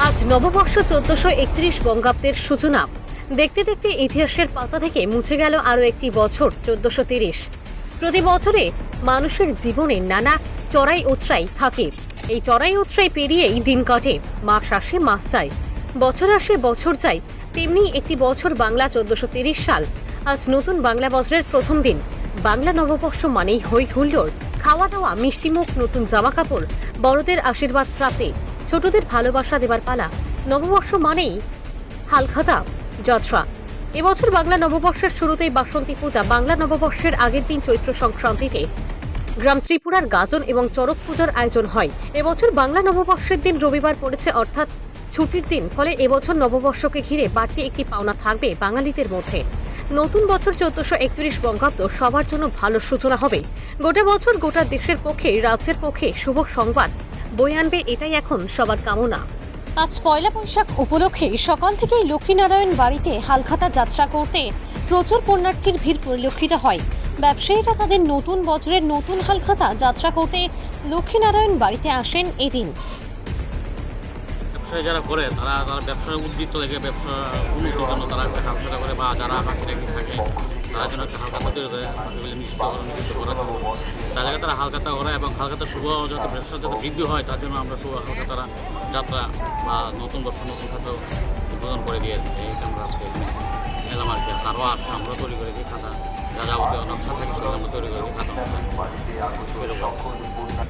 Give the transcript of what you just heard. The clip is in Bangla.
আজ নববর্ষ 1431 বঙ্গাব্দের সূচনা। দেখতে দেখতে ইতিহাসের পাতা থেকে মুছে গেল আরও একটি বছর 1430। প্রতি বছরে মানুষের জীবনে নানা চড়াই উতরাই থাকে। এই চড়াই উতরাই পেরিয়েই দিন কাটে, মাস আসে মাস যায়, বছর আসে বছর যায়। তেমনি একটি বছর বাংলা 1430 সাল। আজ নতুন বাংলা বছরের প্রথম দিন। বাংলা নববর্ষ মানেই হই হুল্লোড়, খাওয়া দাওয়া, মিষ্টিমুখ, নতুন জামা কাপড়, বড়দের আশীর্বাদ প্রাপ্তি, ছোটদের ভালোবাসা দেবার পালা। নববর্ষ মানেই হালখাতা যাত্রা। এবছর বাংলা নববর্ষের শুরুতেই বাসন্তী পূজা। বাংলা নববর্ষের আগের দিন চৈত্র সংক্রান্তিতে গ্রাম ত্রিপুরার গাজন এবং চড়ক পূজার আয়োজন হয়। এবছর বাংলা নববর্ষের দিন রবিবার পড়েছে, অর্থাৎ ছুটির দিন। ফলে এবছর নববর্ষকে ঘিরে বাড়তি একটি পাওনা থাকবে বাঙালিদের মধ্যে। নতুন বছর 1431 বঙ্গাব্দ সবার জন্য ভালো সূচনা হবে। গোটা বছর গোটা দেশের পক্ষে, রাজ্যের পক্ষে শুভ সংবাদ বয়ে আনবে, এটাই এখন সবার কামনা। আজ পয়লা বৈশাখ উপলক্ষে সকাল থেকেই লক্ষ্মীনারায়ণ বাড়িতে হালখাতা যাত্রা করতে প্রচুর পুণ্যার্থীর ভিড় পরিলক্ষিত হয়। ব্যবসায়ীরা তাদের নতুন বছরের নতুন হালখাতা যাত্রা করতে লক্ষ্মীনারায়ণ বাড়িতে আসেন এদিন। ব্যবসায়ী যারা করে তারা ব্যবসার উদ্বৃত্ত দেখে ব্যবসা উন্নতির জন্য তারা একটা হালখাতা করে, বা যারা বাকি রেখে থাকে তারা যেন একটা হালখাতা তৈরি করে বাকিগুলি নিশ্চিত করার জন্য তার জায়গায় তারা হালখাতা করে, এবং হালখাতা শুভ যাতে ব্যবসার যাতে বৃদ্ধি হয় তার জন্য আমরা শুভ হালখাতারা যাত্রা বা নতুন বর্ষ নতুন খাতা উদ্বোধন করে দিয়ে এই আমরা আজকে এলাম আর কি। তারাও আসে, আমরা তৈরি করে দিই খাতা, যা যাবতীয় নকশা থাকে সেগুলো আমরা তৈরি করে দিই খাতা।